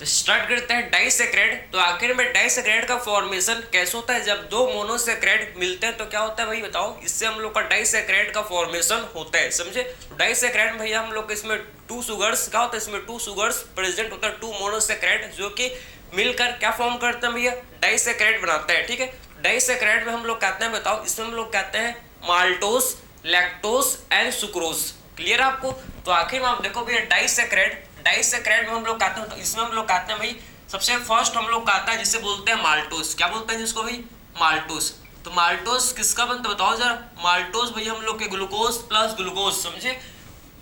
तो स्टार्ट करते हैं डाइसैकेराइड। तो आखिर में डाइसैकेराइड का फॉर्मेशन कैसे होता है, जब दो मोनोसैकेराइड मिलते हैं तो क्या होता है भाई बताओ, इससे हम लोग का डाइसैकेराइड का फॉर्मेशन होता है, समझे। डाइसैकेराइड भैया हम लोग इसमें टू सुगर्स क्या होता है, इसमें टू सुगर्स प्रेजेंट होता है, टू मोनोसैकेराइड जो कि मिलकर क्या फॉर्म करते हैं भैया, डाइसैकेराइड बनाता है, ठीक है। डाइसैकेराइड में हम लोग कहते हैं बताओ, इसमें हम लोग कहते हैं maltose, lactose and sucrose. Clear है आपको। तो आखिर में आप देखो भैया डाइसैकेराइड में हम लोग कहते हैं, तो इसमें हम लोग कहते हैं भाई सबसे फर्स्ट हम लोग कहता है जिसे बोलते हैं माल्टोस। क्या बोलते हैं जिसको भाई, माल्टोस। तो माल्टोस किसका बनता है बताओ जरा। माल्टोस भाई हम लोग के ग्लूकोज प्लस ग्लूकोज, समझे।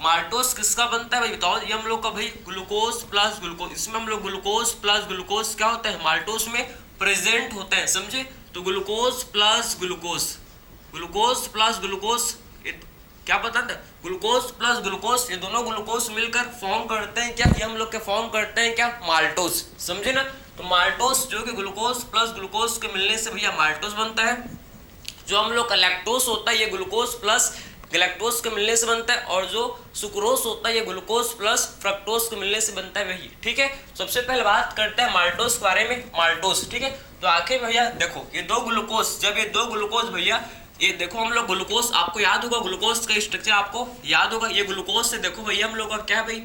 माल्टोस किसका बनता है भाई बताओ, ये हम लोग का भाई ग्लूकोज प्लस ग्लूकोज, इसमें हम लोग ग्लूकोज प्लस ग्लूकोज क्या होता है, माल्टोस में प्रेजेंट होता है, समझे। तो glucose plus glucose, glucose plus glucose क्या पता था, ग्लूकोज प्लस ग्लूकोज, ये दोनों ग्लूकोज मिलकर फॉर्म करते हैं क्या, ये हम लोग के फॉर्म करते हैं क्या, माल्टोस, समझे ना। तो माल्टोस जो कि ग्लूकोज प्लस ग्लूकोज के मिलने से भैया माल्टोस बनता है। जो हम लोग का लैक्टोस होता है ये ग्लूकोज प्लस गैलेक्टोज के मिलने से बनता है, और जो सुक्रोज होता है ये ग्लूकोज प्लस फ्रक्टोज के मिलने से बनता है वही, ठीक है। सबसे पहले बात करते हैं माल्टोस के बारे में, माल्टोस, ठीक है। तो आखिर भैया देखो ये दो ग्लूकोज, जब ये दो ग्लूकोज भैया ये देखो हम लोग ग्लूकोज, आपको याद होगा ग्लूकोज का स्ट्रक्चर, आपको याद होगा ये ग्लूकोज से देखो भैया हम लोग का क्या है भाई,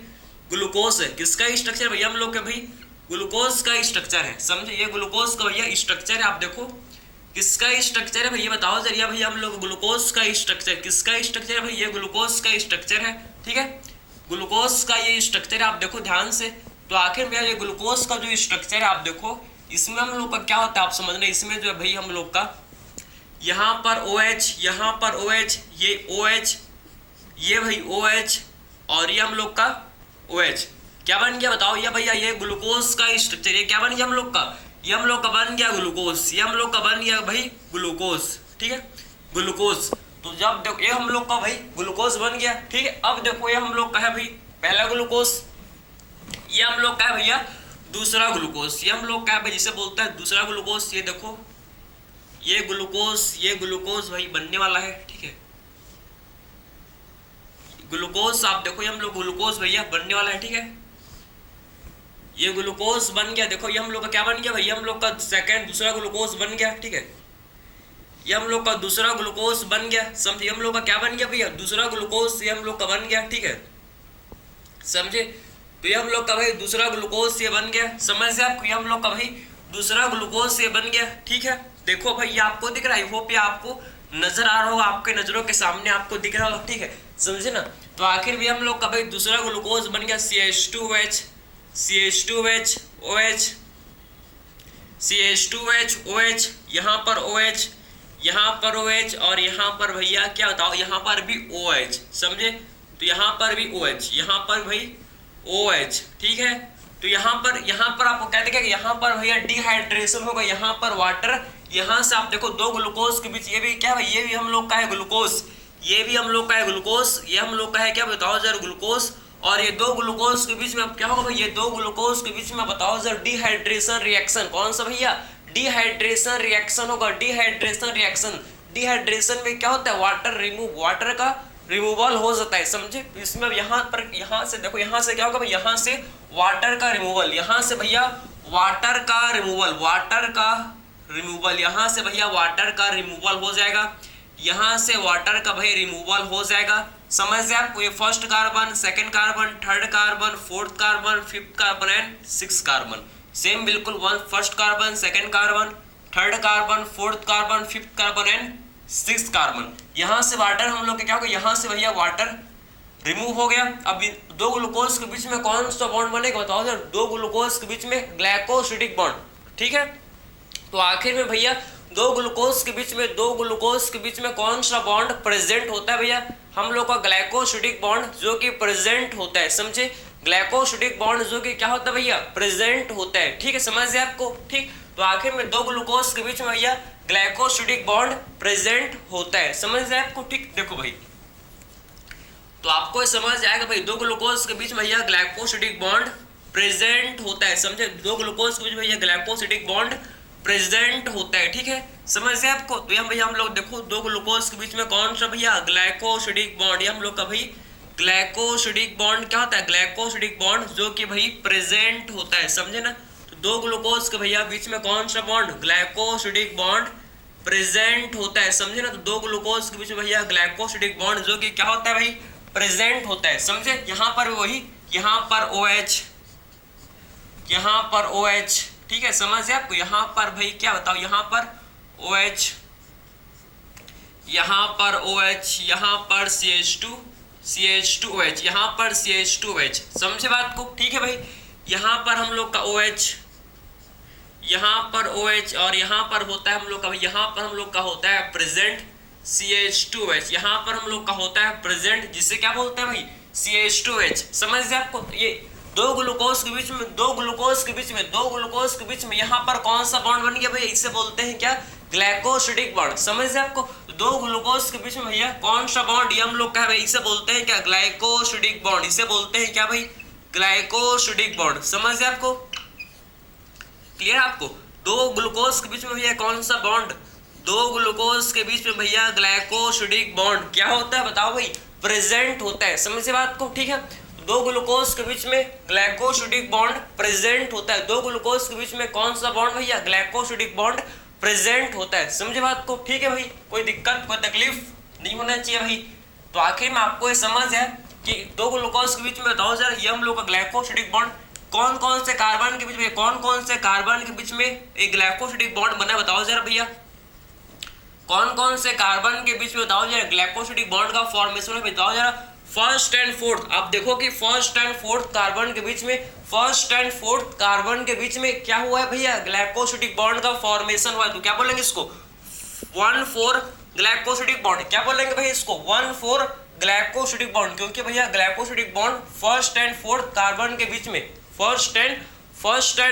ग्लूकोज है, किसका स्ट्रक्चर भैया हम लोग के भाई, ग्लूकोज का स्ट्रक्चर है, समझे। ये ग्लूकोज का भैया स्ट्रक्चर है, आप देखो किसका स्ट्रक्चर है भैया बताओ जरिए भैया, हम लोग ग्लूकोज का स्ट्रक्चर, किसका स्ट्रक्चर है भाई, ये ग्लूकोज का स्ट्रक्चर है, ठीक है। ग्लूकोज का ये स्ट्रक्चर है, आप देखो ध्यान से। तो आखिर भैया ये ग्लूकोज का जो स्ट्रक्चर है आप देखो, इसमें हम लोग का क्या होता है आप समझना, इसमें जो है भाई हम लोग का यहाँ पर OH, यहाँ पर OH, ये OH, ये भाई OH, और ये हम लोग का OH क्या बन गया बताओ, ये भैया ये ग्लूकोज का स्ट्रक्चर, ये क्या बन गया हम लोग का, ये हम लोग का बन गया ग्लूकोज, ये हम लोग का बन गया भाई ग्लूकोज, ठीक है, ग्लूकोज। तो जब देखो ये हम लोग का भाई ग्लूकोज बन गया, ठीक है। अब देखो ये हम लोग का है भाई पहला ग्लूकोज, ये हम लोग का है भैया दूसरा ग्लूकोज, ये हम लोग का है भाई जिसे बोलते हैं दूसरा ग्लूकोज। ये देखो ये ग्लूकोज भाई बनने वाला है, ठीक है। ग्लूकोज आप देखो ये हम लोग ग्लूकोज भैया बनने वाला है, ठीक है। ये ग्लूकोज बन गया, देखो ये हम लोग का क्या बन गया भैया, हम लोग का सेकंड दूसरा ग्लूकोज बन गया, ठीक है। ये हम लोग का दूसरा ग्लूकोज बन गया, समझिए हम लोग का क्या बन गया भैया, दूसरा ग्लूकोज, ये हम लोग का बन गया, ठीक है, समझे। तो ये हम लोग का भाई दूसरा ग्लूकोज ये बन गया, समझ से आपको, ये हम लोग का भाई दूसरा ग्लूकोज ये बन गया, ठीक है। देखो भाई ये आपको दिख रहा है, होप ये आपको नजर आ रहा होगा, आपके नजरों के सामने आपको दिख रहा होगा, ठीक है, समझे ना। तो आखिर भी हम लोग का भाई दूसरा ग्लूकोज बन गया CH2OH, CH2OH OH, CH2OH OH, यहाँ पर OH, यहाँ पर OH, और यहाँ पर भैया क्या बताओ, यहाँ पर भी OH, समझे। तो यहाँ पर भी OH, यहाँ पर भाई OH, ठीक है। तो यहाँ पर आपको कहते हैं कि यहाँ पर भैया डिहाइड्रेशन होगा, यहाँ पर वाटर, यहाँ से आप देखो दो ग्लूकोज के बीच, ये भी क्या है, ये भी हम लोग का है ग्लूकोज, ये भी हम लोग का है ग्लूकोज, ये हम लोग का है क्या बताओ जरा ग्लूकोज, और ये दो ग्लूकोज के बीच में अब क्या होगा भाई, ये दो ग्लूकोज के बीच में बताओ जरा डिहाइड्रेशन रिएक्शन, कौन सा भैया, डिहाइड्रेशन रिएक्शन होगा, डिहाइड्रेशन रिएक्शन। डिहाइड्रेशन में क्या होता है, वाटर का रिमूवल हो जाता है, समझे। इसमें यहाँ से देखो, यहाँ से क्या होगा भाई, यहाँ से वाटर का रिमूवल, यहाँ से भैया वाटर का रिमूवल, यहाँ से भैया वाटर का रिमूवल हो जाएगा, यहाँ से वाटर का भाई रिमूवल हो जाएगा, समझ जाए आपको। ये first carbon, second carbon, third carbon, fourth carbon, fifth carbon and six carbon, same बिल्कुल one, first carbon, second carbon, third carbon, fourth carbon, fifth carbon and six carbon. यहाँ से वाटर हम लोग क्या होगा, यहाँ से भैया वाटर रिमूव हो गया। अब दो ग्लूकोज के बीच में कौन सा बॉन्ड बनेगा बताओ सर, दो ग्लूकोज के बीच में ग्लाइकोसिडिक बॉन्ड, ठीक है। तो आखिर में भैया दो ग्लूकोज के बीच में कौन सा बॉन्ड प्रेजेंट होता है भैया, हम लोग का ग्लाइकोसिडिक बॉन्ड जो कि प्रेजेंट होता है, समझे। ग्लाइकोसिडिक बॉन्ड जो कि क्या होता है भैया, प्रेजेंट होता है, ठीक है, समझ गए आपको, ठीक। तो आखिर में दो ग्लूकोज के बीच में भैया ग्लाइकोसिडिक बॉन्ड प्रेजेंट होता है, समझ गए आपको, ठीक। देखो भाई तो आपको समझ आएगा भाई, दो ग्लूकोज के बीच में भैया ग्लाइकोसिडिक बॉन्ड प्रेजेंट होता है, समझे। दो ग्लूकोज के बीच भैया ग्लाइकोसिडिक बॉन्ड प्रेजेंट होता है, ठीक है, समझ गए आपको। तो यहाँ भैया हम लोग देखो दो ग्लूकोज के बीच में कौन सा भैया ग्लाइकोसिडिक बॉन्ड, ये हम लोग का भाई ग्लाइकोसिडिक बॉन्ड क्या होता है, ग्लाइकोसिडिक बॉन्ड जो कि भाई प्रेजेंट होता है, समझे ना। तो दो ग्लूकोज के भैया बीच में कौन सा बॉन्ड, ग्लाइकोसिडिक बॉन्ड प्रेजेंट होता है, समझे ना। तो दो ग्लूकोज के बीच में भैया ग्लाइकोसिडिक बॉन्ड जो कि क्या होता है भाई, प्रेजेंट होता है, समझे। यहाँ पर वही, यहाँ पर OH, यहाँ पर OH, ठीक है, समझ आपको। यहाँ पर भाई क्या बताओ, यहाँ पर OH, यहाँ पर OH, यहाँ पर CH2OH, यहाँ पर CH2OH, समझे बात को, ठीक है भाई। यहाँ पर हम लोग का OH, यहाँ पर OH, और यहाँ पर होता है हम लोग का, यहाँ पर हम लोग का होता है प्रेजेंट CH2OH, यहाँ पर हम लोग का होता है प्रेजेंट, जिसे क्या बोलते हैं भाई, CH2OH, समझ गए आपको। ये दो ग्लूकोज के बीच में, दो ग्लूकोज के बीच में यहाँ पर कौन सा बॉन्ड बन गया भैया, इसे बोलते हैं क्या, ग्लाइकोसिडिक बॉन्ड, समझ गए आपको। दो ग्लूकोज के बीच में भैया कौन सा बॉन्ड, ये हम लोग क्या भाई, इसे बोलते हैं क्या, ग्लाइकोसिडिक बॉन्ड, इसे बोलते हैं क्या भाई, ग्लाइकोसिडिक बॉन्ड, समझ गए आपको, क्लियर आपको। दो ग्लूकोज के बीच में भैया कौन सा बॉन्ड, दो ग्लूकोज के बीच में भैया ग्लाइकोसिडिक बॉन्ड क्या होता है बताओ भाई, प्रेजेंट होता है, समझे बात को, ठीक है। दो ग्लूकोज के बीच में ग्लाइकोसिडिक बॉन्ड प्रेजेंट होता है, दो ग्लूकोज के बीच में कौन सा बॉन्ड भैया, ग्लाइकोसिडिक बॉन्ड प्रेजेंट होता है, समझे बात को, ठीक है भाई। कोई दिक्कत कोई तकलीफ नहीं होना चाहिए भाई। तो आखिर में आपको ये समझ है कि दो ग्लूकोज के बीच में बताओ जरा, ये हम लोग का ग्लाइकोसिडिक बॉन्ड कौन कौन से कार्बन के बीच में, कौन कौन से कार्बन के बीच में एक ग्लाइकोसिडिक बॉन्ड बना, बताओ जरा भैया, कौन कौन से कार्बन के बीच में बताओ जरा ग्लाइकोसिडिक बॉन्ड का फॉर्मेशन है, बताओ जरा। फर्स्ट एंड फोर्थ, आप देखो कि फर्स्ट एंड फोर्थ कार्बन के बीच में, फर्स्ट एंड फोर्थ कार्बन के बीच में क्या हुआ है भैया, ग्लाइकोसिडिक बॉन्ड का फॉर्मेशन हुआ है। तो क्या बोलेंगे इसको, 1,4 ग्लाइकोसिडिक बॉन्ड, क्या बोलेंगे भैया इसको, 1,4 ग्लाइकोसिडिक बॉन्ड, क्योंकि भैया glycosidic bond first and fourth carbon के बीच में, फर्स्ट एंड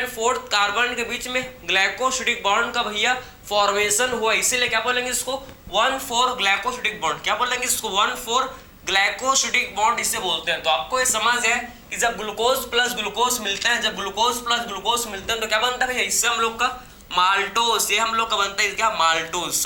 फोर्थ कार्बन के बीच में ग्लाइकोसिडिक बॉन्ड का भैया फॉर्मेशन हुआ, इसीलिए क्या बोलेंगे इसको, 1,4 ग्लाइकोसिडिक बॉन्ड, क्या बोलेंगे इसको, 1,4 ग्लाइकोसिडिक बॉन्ड इसे बोलते हैं। तो आपको ये समझ है कि जब ग्लूकोज प्लस ग्लूकोज मिलते हैं, जब ग्लूकोज प्लस ग्लूकोज मिलते हैं तो क्या बनता है भैया, इससे हम लोग का माल्टोस, ये हम लोग का बनता है क्या, माल्टोस,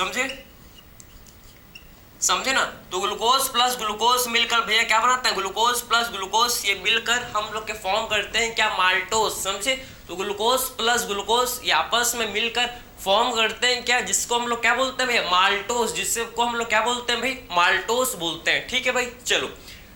समझे ना। तो ग्लूकोज प्लस ग्लूकोज मिलकर भैया क्या बनाता है, ग्लूकोज प्लस ग्लूकोज ये मिलकर हम लोग के फॉर्म करते हैं क्या, माल्टोस, समझे। तो ग्लूकोज प्लस ग्लूकोज ये आपस में मिलकर फॉर्म करते हैं क्या, जिसको हम लोग क्या बोलते हैं भैया, माल्टोस, जिसको हम लोग क्या बोलते हैं भाई, माल्टोस बोलते हैं, ठीक है भाई। चलो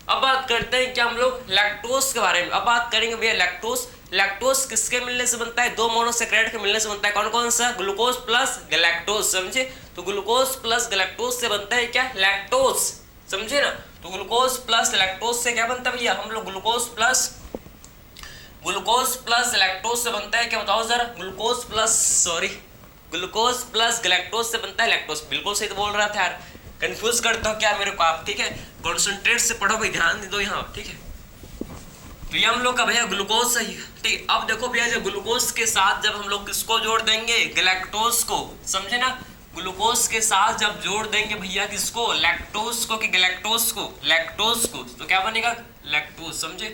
अब बात करते हैं क्या हम लोग लैक्टोज के बारे में। अब बात करेंगे भैया लैक्टोज। लैक्टोज किसके मिलने से बनता है, दो मोनोसेक्राइड के मिलने से बनता है, कौन कौन सा, ग्लूकोज प्लस गैलेक्टोज, समझे। तो ग्लूकोज प्लस गैलेक्टोज से बनता है क्या, लैक्टोज, समझे ना। तो ग्लूकोज प्लस लैक्टोज से क्या बनता है भैया, हम लोग ग्लूकोज प्लस लैक्टोज से बनता है क्या, बताओ जरा, ग्लूकोज प्लस गैलेक्टोज से बनता है लैक्टोज। बिल्कुल सही तो बोल रहा था यार, कंफ्यूज करते हो क्या मेरे को आप, ठीक है। कॉन्सेंट्रेट से पढ़ो भाई, ध्यान दे दो यहाँ, ठीक है। तो ये हम लोग का भैया ग्लूकोज सही, ठीक। अब देखो भैया जब ग्लूकोज के साथ जब हम लोग किसको जोड़ देंगे, गैलेक्टोज को, समझे ना। ग्लूकोज के साथ जब जोड़ देंगे भैया किसको, लैक्टोज को, कि गैलेक्टोज को, लैक्टोज को, तो क्या बनेगा, लैक्टोज, समझे।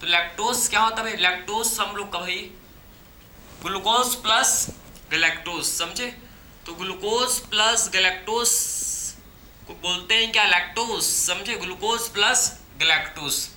तो लैक्टोज क्या होता है भाई, लैक्टोज हम लोग का भाई ग्लूकोज प्लस गैलेक्टोज, समझे। तो ग्लूकोज प्लस गैलेक्टोज को बोलते हैं क्या, लैक्टोज, समझे। ग्लूकोज प्लस गैलेक्टोज,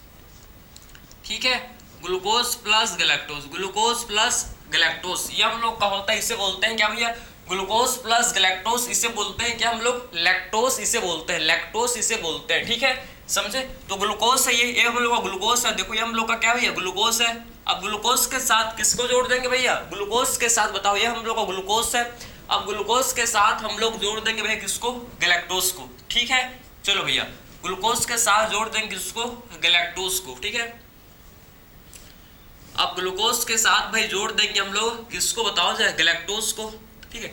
ठीक है, glucose plus galactose, glucose plus galactose ये हम लोग का होता है, इसे बोलते हैं क्या भैया, ग्लूकोज प्लस गैलेक्टोज, इसे बोलते हैं क्या हम लोग, लैक्टोज इसे बोलते हैं, लैक्टोज इसे बोलते हैं, ठीक है, समझे। तो ग्लूकोज है ये हम लोग का ग्लूकोज है, देखो ये हम लोग का क्या भैया, ग्लूकोज है। अब ग्लूकोज के साथ किसको जोड़ देंगे भैया, ग्लूकोज के साथ, बताओ ये हम लोग का ग्लूकोज है। अब ग्लूकोज के साथ हम लोग जोड़ देंगे भैया किसको, गैलेक्टोज को, ठीक है। चलो भैया ग्लूकोज के साथ जोड़ देंगे किसको, गैलेक्टोज को, ठीक है। अब ग्लूकोज के साथ भाई जोड़ देंगे हम लोग किसको, बताओ जाए, गैलेक्टोज को, ठीक है।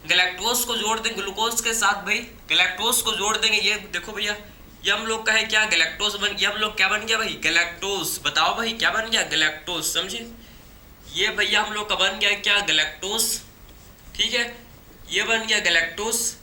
गैलेक्टोज को जोड़ देंगे ग्लूकोज के साथ भाई, गैलेक्टोज को जोड़ देंगे, ये देखो भैया ये हम लोग का है क्या, गैलेक्टोज बन गया, हम लोग क्या बन गया भाई, गैलेक्टोज, बताओ भाई क्या बन गया, गैलेक्टोज, समझे। ये भैया हम लोग का बन गया क्या, गैलेक्टोज, ठीक है, ये बन गया गैलेक्टोज।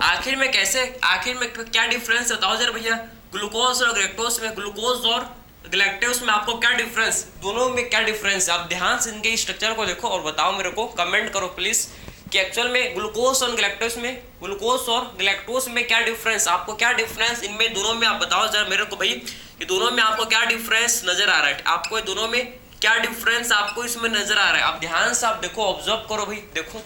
आखिर में कैसे, आखिर में क्या डिफरेंस बताओ जरा भैया, ग्लूकोज और गैलेक्टोज में, ग्लूकोज और गैलेक्टोज में आपको क्या डिफरेंस, दोनों में क्या डिफरेंस, आप ध्यान से इनके स्ट्रक्चर को देखो और बताओ मेरे को, कमेंट करो प्लीज कि एक्चुअल में ग्लूकोज और गैलेक्टोज में, ग्लूकोज और गैलेक्टोज में क्या डिफरेंस, आपको क्या डिफरेंस इनमें दोनों में आप बताओ जरा मेरे को भाई, ये दोनों में आपको क्या डिफरेंस नजर आ रहा है, आपको ये दोनों में क्या डिफरेंस आपको इसमें नजर आ रहा है। आप ध्यान से आप देखो, ऑब्जर्व करो भाई, देखो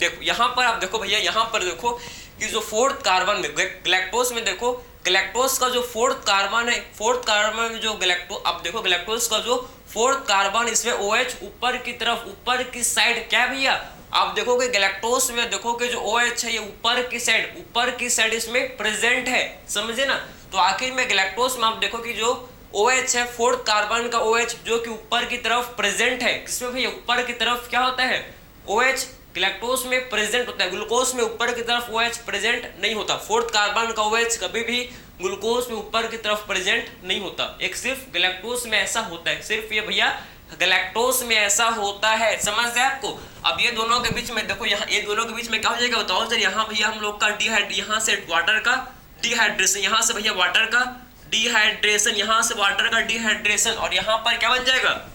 देखो यहाँ पर आप देखो भैया, यहाँ पर देखो कि जो फोर्थ कार्बन में गैलेक्टोज में देखो, गैलेक्टोज का जो फोर्थ कार्बन है, फोर्थ कार्बन में जो गैलेक्टोज, अब देखो गैलेक्टोज का जो फोर्थ कार्बन इसमें OH ऊपर की तरफ, ऊपर की साइड क्या भैया, आप देखोगे गैलेक्टोज में देखोगे जो OH है ये ऊपर की साइड, ऊपर की साइड इसमें प्रेजेंट है, समझे ना। तो आखिर में गैलेक्टोज में आप देखो कि जो OH है, फोर्थ कार्बन का OH जो कि ऊपर की तरफ प्रेजेंट है, किसमें भैया, ऊपर की तरफ क्या होता है, OH गैलेक्टोज में प्रेजेंट होता है, ग्लूकोज में ऊपर की तरफ OH प्रेजेंट नहीं होता। फोर्थ कार्बन का OH कभी भी ग्लूकोज में ऊपर की तरफ प्रेजेंट नहीं होता, एक सिर्फ गैलेक्टोज में ऐसा होता है, सिर्फ ये भैया गैलेक्टोज में ऐसा होता है, समझ है आपको। अब ये दोनों के बीच में देखो, यहाँ ये दोनों के बीच में क्या हो जाएगा बताओ सर, यहाँ भैया हम लोग का यहाँ से वाटर का डिहाइड्रेशन, यहाँ से भैया वाटर का डिहाइड्रेशन, यहाँ से वाटर का डिहाइड्रेशन, और यहाँ पर क्या बन जाएगा,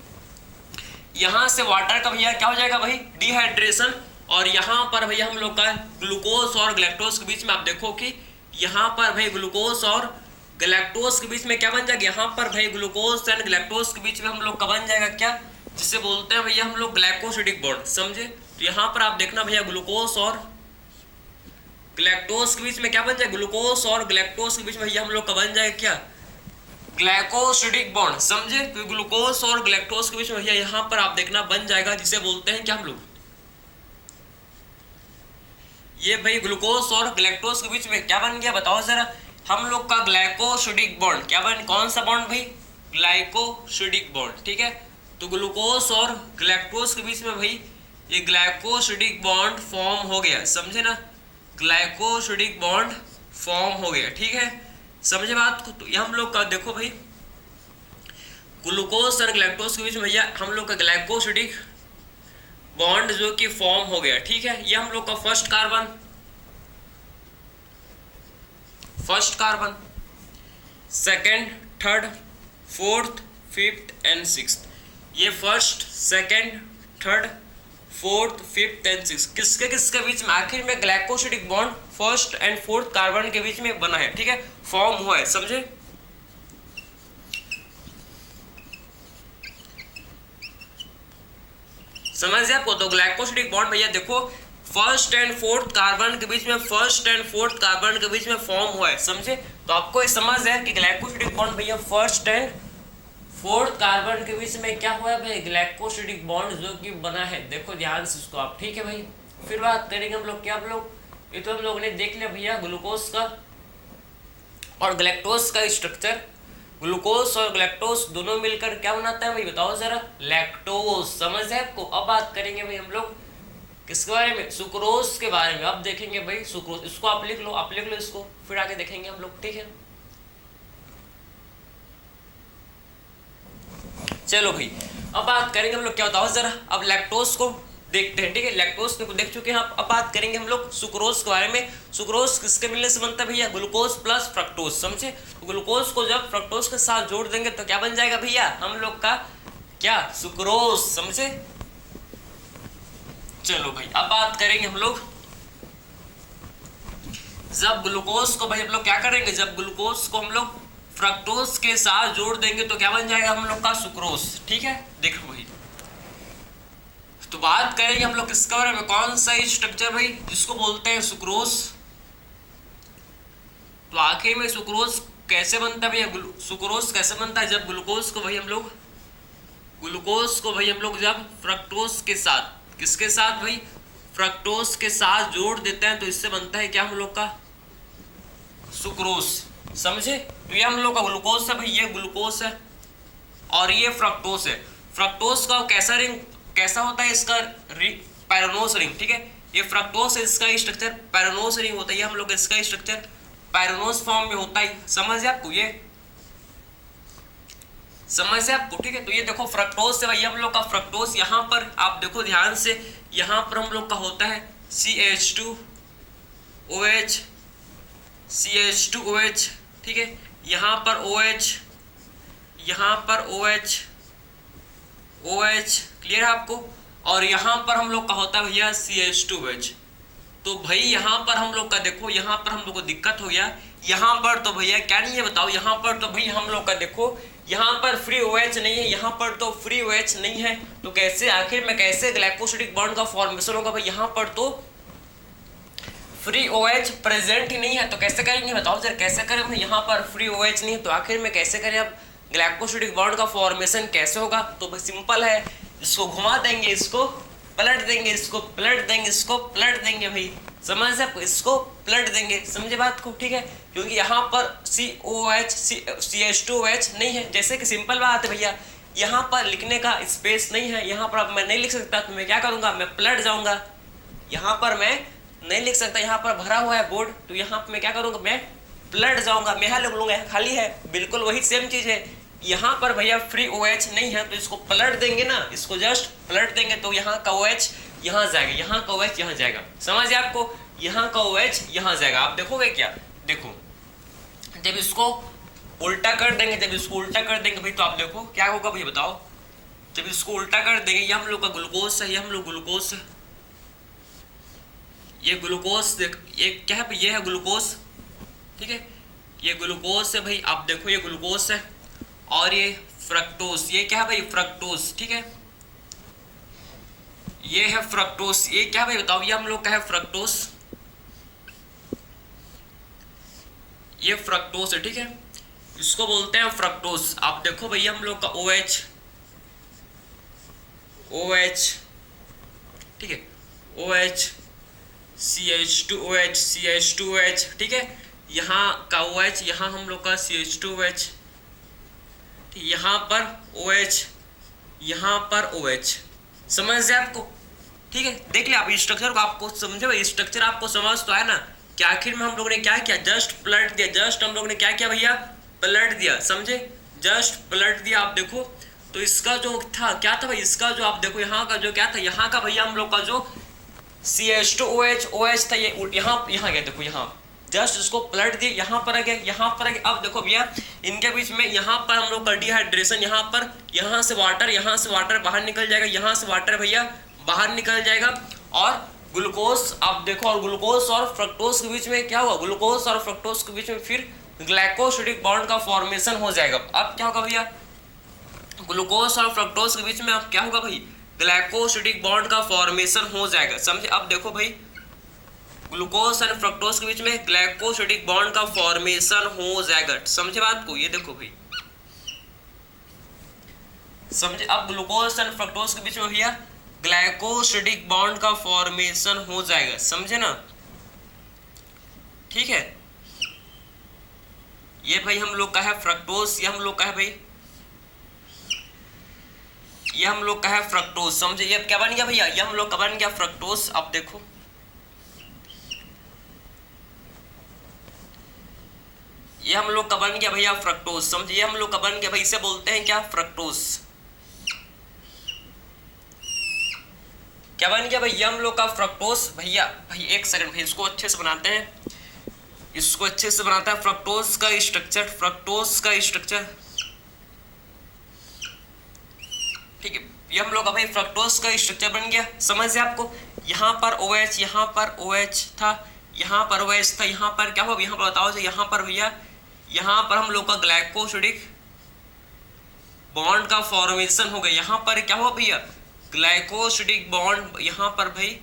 यहाँ से वाटर का भैया क्या हो जाएगा भाई, डिहाइड्रेशन, और यहाँ पर भैया हम लोग का ग्लूकोज और गैलेक्टोज के बीच में आप देखो कि यहाँ पर भाई ग्लूकोज और गैलेक्टोज के बीच में क्या बन जाएगा, यहाँ पर भाई ग्लूकोज एंड गैलेक्टोज के बीच में हम लोग का बन जाएगा क्या, जिसे बोलते हैं भैया हम लोग ग्लाइकोसिडिक बॉन्ड, समझे। तो यहाँ पर आप देखना भैया ग्लूकोज और गैलेक्टोज के बीच में क्या बन जाएगा, ग्लूकोज और गैलेक्टोज के बीच में भैया हम लोग का बन जाएगा क्या, ग्लाइकोसिडिक बॉन्ड, समझे। तो ग्लूकोज और गैलेक्टोज के बीच में भैया यहाँ पर आप देखना बन जाएगा, जिसे बोलते हैं क्या हम लोग, ये भाई ग्लूकोज और गैलेक्टोज के बीच में क्या बन गया बताओ जरा, हम लोग का ग्लाइकोसिडिक बॉन्ड, क्या बन, कौन सा बॉन्ड भाई, ग्लाइकोसिडिक बॉन्ड, ठीक है। तो ग्लूकोज और गैलेक्टोज के बीच में भाई ये ग्लाइकोसिडिक बॉन्ड फॉर्म हो गया, समझे ना, ग्लाइकोसिडिक बॉन्ड फॉर्म हो गया, ठीक है, समझे बात को। तो ये हम लोग का देखो भाई ग्लूकोज और गैलेक्टोज के बीच में भैया हम लोग का ग्लाइकोसिडिक बॉन्ड जो कि फॉर्म हो गया, ठीक है। ये हम लोग का first carbon, second, third, fourth, fifth and sixth, ये first, second, third, fourth, fifth and sixth किसके किसके बीच में, आखिर में glycosidic bond first and fourth carbon के बीच में बना है, ठीक है, फॉर्म हुआ है, समझे। समझ आपको। तो ग्लाइकोसिडिक बॉन्ड भैया देखो फर्स्ट एंड फोर्थ कार्बन के बीच में, फर्स्ट एंड फोर्थ कार्बन के बीच में फॉर्म हुआ है, समझे। तो आपको ये समझ है कि ग्लाइकोसिडिक बॉन्ड भैया फर्स्ट एंड फोर्थ कार्बन के बीच में क्या हुआ है भाई, ग्लाइकोसिडिक बॉन्ड जो कि बना है, देखो ध्यान से इसको आप, ठीक है भाई। फिर बात करेंगे हम लोग क्या, हम लोग ये तो हम लोग ने देख लिया भैया ग्लूकोज का और गैलेक्टोज का स्ट्रक्चर, ग्लूकोज और गैलेक्टोज दोनों मिलकर क्या बनाता है भाई बताओ जरा, लैक्टोज, समझ है आपको। अब बात करेंगे भाई हम लोग किसके बारे में, सुक्रोज के बारे में। अब देखेंगे भाई सुक्रोज, इसको आप लिख लो, आप लिख लो इसको, फिर आगे देखेंगे हम लोग, ठीक है। चलो भाई अब बात करेंगे हम लोग क्या बताओ जरा, अब लैक्टोज को देखते हैं, ठीक है। लैक्टोज को देख चुके हैं आप, अब बात करेंगे हम लोग सुक्रोज के बारे में। सुक्रोज किसके मिलने से बनता है भैया, ग्लूकोज प्लस फ्रक्टोज, समझे। ग्लूकोज को जब फ्रक्टोज के साथ जोड़ देंगे तो क्या बन जाएगा भैया, हम लोग का क्या, सुक्रोज, समझे। चलो भाई अब बात करेंगे हम लोग, जब ग्लूकोज को भाई हम लोग क्या करेंगे, जब ग्लूकोज को हम लोग फ्रक्टोज के साथ जोड़ देंगे तो क्या बन जाएगा हम लोग का, सुक्रोज, ठीक है। देखो भाई तो बात करेंगे हम लोग किसके बारे में, कौन सा स्ट्रक्चर भाई जिसको बोलते हैं सुक्रोज। तो आखिर में सुक्रोज कैसे बनता है भैया, सुक्रोज कैसे बनता है, जब ग्लूकोज को भाई हम लोग जब फ्रक्टोज के साथ, किसके साथ भाई, फ्रक्टोज के साथ जोड़ देते हैं तो इससे बनता है क्या हम लोग का, सुक्रोज, समझे। तो ये हम लोग का ग्लूकोज है भाई, ये ग्लूकोज है और ये फ्रक्टोज है। फ्रक्टोज का कैसा रिंग, कैसा होता है इसका पैरानोस रिंग, ठीक है। ये फ्रक्टोज है, इसका स्ट्रक्चर पैरानोस रिंग होता है, ये हम लोग इसका स्ट्रक्चर पैरानोस फॉर्म में होता है, समझ आपको, ये समझ है आपको, ठीक है। तो ये देखो फ्रक्टोज से भाई हम लोग का फ्रक्टोज, यहाँ पर आप देखो ध्यान से, यहाँ पर हम लोग का होता है CH2OH, CH2OH, ठीक है। यहाँ पर OH, यहाँ पर OH, OH, क्लियर है आपको। और यहाँ पर हम लोग का होता है भैया CH2OH। तो भाई यहाँ पर हम लोग का देखो, यहाँ पर हम लोग को दिक्कत हो गया, यहाँ पर तो भैया क्या नहीं है बताओ, यहाँ पर तो भैया हम लोग का देखो यहाँ पर फ्री OH नहीं है, यहाँ पर तो फ्री OH नहीं है, तो कैसे आखिर में कैसे ग्लाइकोसिडिक बॉन्ड का फॉर्मेशन होगा भाई, यहाँ पर तो फ्री OH प्रेजेंट ही नहीं है, तो कैसे करेंगे बताओ जरा, कैसे करें भाई, यहाँ पर फ्री OH नहीं है तो आखिर में कैसे करें अब ग्लाइकोसिडिक बॉन्ड का फॉर्मेशन कैसे होगा, तो भाई सिंपल है, इसको घुमा देंगे, इसको पलट देंगे, इसको पलट देंगे, इसको पलट देंगे भाई, समझ से आपको, इसको पलट देंगे, समझे बात को, ठीक है, क्योंकि यहाँ पर COH CH2OH नहीं है, जैसे कि सिंपल बात है भैया, यहाँ पर लिखने का स्पेस नहीं है, यहाँ पर अब मैं नहीं लिख सकता, तो मैं क्या करूँगा, मैं पलट जाऊँगा, यहाँ पर मैं नहीं लिख सकता, यहाँ पर भरा हुआ है बोर्ड, तो यहाँ पर मैं क्या करूँगा, मैं पलट जाऊँगा, मैं यहाँ लिख लूँगा, खाली है, बिल्कुल वही सेम चीज़ है, यहाँ पर भैया फ्री OH नहीं है, तो इसको पलट देंगे ना, इसको जस्ट पलट देंगे, तो यहाँ का OH यहाँ जाएगा, यहाँ का OH यहाँ जाएगा, समझ आपको, यहाँ का OH यहाँ जाएगा, आप देखोगे क्या, देखो जब इसको उल्टा कर देंगे, जब इसको उल्टा कर देंगे भाई, तो आप देखो क्या होगा भाई बताओ, जब इसको उल्टा कर देंगे, ये हम लोग का ग्लूकोज है, ये हम लोग ग्लूकोज है, ये ग्लूकोज देख, ये क्या है भाई, ये है ग्लूकोज, ठीक है, ये ग्लूकोज है भाई, आप देखो ये ग्लूकोज है, और ये फ्रक्टोज, ये क्या है भाई, फ्रक्टोज, ठीक है, ये है फ्रक्टोज, ये क्या भाई बताओ, ये हम लोग का है फ्रक्टोज, ये फ्रक्टोज है, ठीक है, इसको बोलते हैं फ्रक्टोज, आप देखो भैया हम लोग का OH, ठीक है, OH CH2OH, ठीक है, यहाँ का OH, यहाँ हम लोग का CH2OH, यहाँ पर OH, यहाँ पर OH, समझ से आपको, ठीक है, देख लिया आप स्ट्रक्चर को, आपको समझे भाई, स्ट्रक्चर आपको समझ तो है ना, कि आखिर में हम लोग ने क्या किया, जस्ट पलट दिया, जस्ट हम लोग ने क्या किया भैया, पलट दिया, समझे, जस्ट पलट दिया, आप देखो, तो इसका जो था क्या था भाई, इसका जो आप देखो यहाँ का जो क्या था, यहाँ का भैया हम लोग का जो CH2OH था, ये यहाँ गया, देखो यहाँ जस्ट इसको पलट दिए, यहाँ पर आ गया, यहाँ पर आ गया, अब देखो भैया इनके बीच में यहाँ पर हम लोग का डिहाइड्रेशन, यहाँ पर, यहाँ से वाटर बाहर निकल जाएगा, यहाँ से वाटर भैया बाहर निकल जाएगा, और ग्लूकोज आप देखो, और ग्लूकोज और फ्रक्टोज के बीच में क्या हुआ, ग्लूकोज और फ्रक्टोज के बीच में फिर ग्लाइकोसिडिक बॉन्ड का फॉर्मेशन हो जाएगा, अब क्या होगा भैया, ग्लूकोज और फ्रक्टोज के बीच में अब क्या होगा भाई, ग्लाइकोसिडिक बॉन्ड का फॉर्मेशन हो जाएगा, समझे, अब देखो भाई ग्लूकोज और फ्रक्टोज के बीच में ग्लाइकोसिडिक बॉन्ड का फॉर्मेशन हो जाएगा, समझे बात को, ये देखो भाई, समझे, अब ग्लूकोज और फ्रक्टोज के बीच में भैया ग्लाइकोसिडिक बॉन्ड का फॉर्मेशन हो जाएगा, समझे ना, ठीक है, ये भाई हम लोग का है फ्रक्टोज, ये हम लोग का है भाई, ये हम लोग का है फ्रक्टोज, समझे, ये क्या बन गया भैया, ये हम लोग का बन गया फ्रक्टोज, अब देखो ये हम लोग का बन गया भैया फ्रक्टोज, समझे, ये हम लोग का बन गया भाई, इसे बोलते हैं क्या, फ्रक्टोज, क्या बन गया भाई, ये हम लोग का फ्रक्टोज, भैया भाई एक सेकंड भाई, इसको अच्छे से बनाते हैं, इसको अच्छे से बनाता है, फ्रक्टोज का स्ट्रक्चर, फ्रक्टोज का स्ट्रक्चर, ठीक है, ये हम लोग का भाई फ्रक्टोज का स्ट्रक्चर बन गया, समझ आपको, यहाँ पर OH, यहाँ पर OH था, यहाँ पर OH था, यहाँ पर क्या होगा, यहाँ पर बताओ, यहाँ पर भैया, यहाँ पर हम लोग का ग्लाइकोसिडिक बॉन्ड का फॉर्मेशन हो गया, यहाँ पर क्या हुआ भैया, ग्लाइकोसिडिक बॉन्ड, यहाँ पर भाई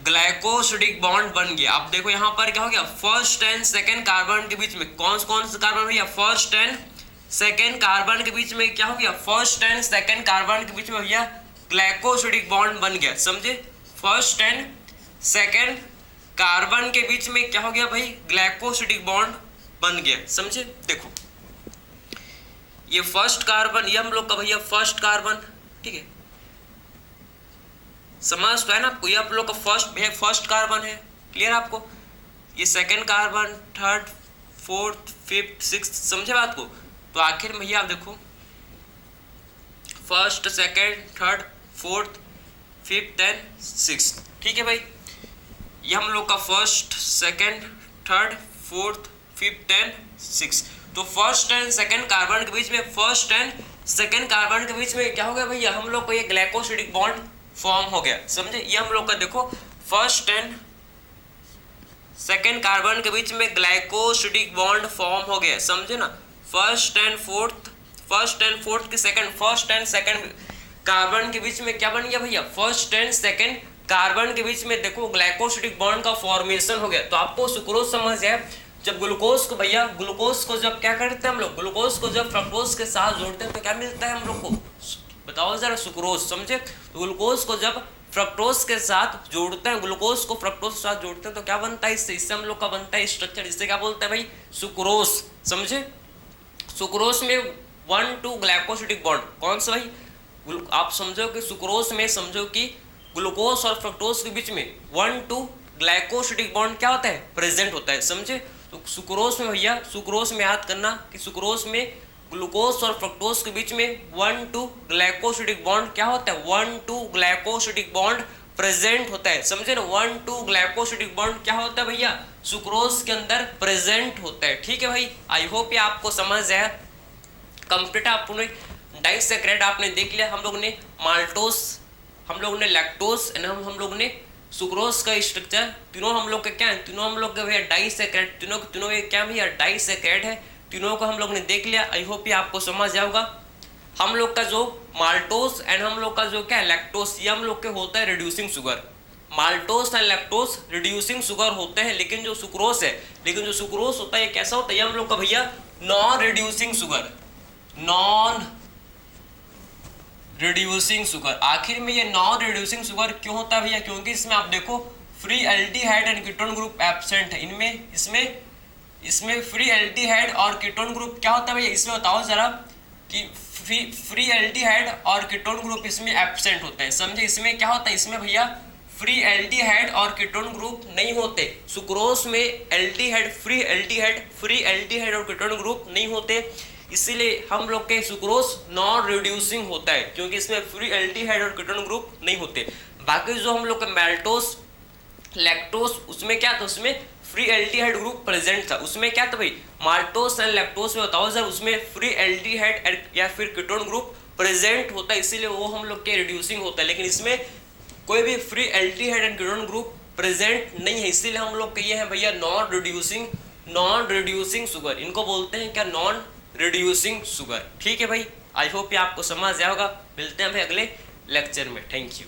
ग्लाइकोसिडिक बॉन्ड बन गया, आप देखो यहाँ पर क्या हो गया, फर्स्ट एंड सेकेंड कार्बन के बीच में, कौन से कार्बन भैया, फर्स्ट एंड सेकेंड कार्बन के बीच में क्या हो गया, फर्स्ट एंड सेकेंड कार्बन के बीच में भैया ग्लाइकोसिडिक बॉन्ड बन गया, समझे, फर्स्ट एंड सेकेंड कार्बन के बीच में क्या हो गया भाई, ग्लाइकोसिडिक बॉन्ड बन गया, समझे, देखो ये फर्स्ट कार्बन, ये हम लोग का भैया फर्स्ट कार्बन, ठीक है, समझ तो है ना आपको, ये आप लोग का फर्स्ट कार्बन है, क्लियर आपको, ये second carbon, third, fourth, fifth, sixth, समझे बात को, तो आखिर में भैया आप देखो first, second, third, fourth, fifth and sixth, ठीक है भाई, ये हम लोग का first, second, third, fourth, fifth and sixth, तो फर्स्ट एंड सेकेंड कार्बन के बीच में, फर्स्ट एंड सेकेंड कार्बन के बीच में क्या हो गया भैया, हम लोग को ये ग्लाइकोसिडिक बॉन्ड फॉर्म हो गया, समझे, ये हम लोग का देखो फर्स्ट एंड सेकेंड कार्बन के बीच में ग्लाइकोसिडिक बॉन्ड फॉर्म हो गया, समझे ना। फर्स्ट एंड फोर्थ की फर्स्ट एंड सेकेंड कार्बन के बीच में क्या बन गया भैया, फर्स्ट एंड सेकेंड कार्बन के बीच में देखो ग्लाइकोसिडिक बॉन्ड का फॉर्मेशन हो गया। तो आपको सुक्रोज समझ आया। जब ग्लूकोज को भैया, ग्लूकोज को जब क्या करते हैं हम लोग, ग्लूकोज को जब फ्रक्टोज के साथ जोड़ते हैं तो क्या मिलता है हम लोग को, बताओ जरा, सुक्रोज, समझे। ग्लूकोज को जब फ्रक्टोज के साथ जोड़ते हैं, ग्लूकोज को फ्रक्टोज के साथ जोड़ते हैं तो क्या बनता है, इससे हम लोग का बनता है स्ट्रक्चर, इससे क्या बोलते हैं भाई, सुक्रोज, समझे। सुक्रोज में 1,2 ग्लाइकोसिडिक बॉन्ड, कौन सा भाई, आप समझो कि सुक्रोज में समझो कि ग्लूकोज और फ्रक्टोज के बीच में 1,2 ग्लाइकोसिडिक बॉन्ड क्या होता है, प्रेजेंट होता है, समझे। तो सुक्रोज में भैया, सुक्रोज में याद करना कि सुक्रोज में ग्लूकोज और फ्रक्टोज के बीच में 1,2 ग्लाइकोसिडिक बॉन्ड क्या होता है, 1,2 ग्लाइकोसिडिक बॉन्ड प्रेजेंट होता है, समझे ना। 1,2 ग्लाइकोसिडिक बॉन्ड क्या होता है भैया, सुक्रोज के अंदर प्रेजेंट होता है, ठीक है भाई। आई होप ये आपको समझ आया। कंप्लीट आपने डाइसैकेराइड आपने देख लिया। हम लोग ने माल्टोस, हम लोग ने लैक्टोस एंड हम लोग ने सुक्रोज का स्ट्रक्चर, तीनों हम लोग के क्या है, तीनों हम लोग के भैया डाइसैकेराइड, तीनों ये क्या भैया, डाइसैकेराइड है। तीनों को हम लोग ने देख लिया। आई होप ये आपको समझ जाएगा। हम लोग का जो माल्टोस एंड हम लोग का जो क्या है लैक्टोस, ये हम लोग के होता है reducing sugar. Maltose and lactose reducing sugar होते हैं, लेकिन जो सुक्रोज है, लेकिन जो सुक्रोज होता है ये कैसा होता है, ये हम लोग का भैया non reducing sugar, non reducing sugar. आखिर में ये नॉन रिड्यूसिंग शुगर क्यों होता है भैया, क्योंकि इसमें आप देखो free aldehyde and ketone group absent है। इनमें इसमें फ्री एल्डिहाइड और कीटोन ग्रुप क्या होता है भैया, इसमें बताओ जरा कि फ्री एल्डिहाइड और कीटोन ग्रुप इसमें एब्सेंट होते हैं, समझे। इसमें क्या होता है, इसमें भैया फ्री एल्डिहाइड और कीटोन ग्रुप नहीं होते। सुक्रोज में एल्डिहाइड, फ्री एल्डिहाइड और कीटोन ग्रुप नहीं होते, इसीलिए हम लोग के सुक्रोज नॉन रिड्यूसिंग होता है, क्योंकि इसमें फ्री एल्डिहाइड और कीटोन ग्रुप नहीं होते। बाकी जो हम लोग का माल्टोस लैक्टोस, उसमें क्या था, उसमें फ्री एल्डिहाइड ग्रुप प्रेजेंट था। उसमें क्या था भाई, माल्टोस एंड लैक्टोस में बताओ सर, उसमें फ्री एल्डिहाइड या फिर कीटोन ग्रुप प्रेजेंट होता है, इसीलिए वो हम लोग के रिड्यूसिंग होता है। लेकिन इसमें कोई भी free aldehyde and ketone group present नहीं है, इसीलिए हम लोग कहिए हैं भैया नॉन रिड्यूसिंग शुगर। इनको बोलते हैं क्या, नॉन रिड्यूसिंग शुगर, ठीक है भाई। आई होप ये आपको समझ आया होगा। मिलते हैं भाई अगले लेक्चर में। Thank you.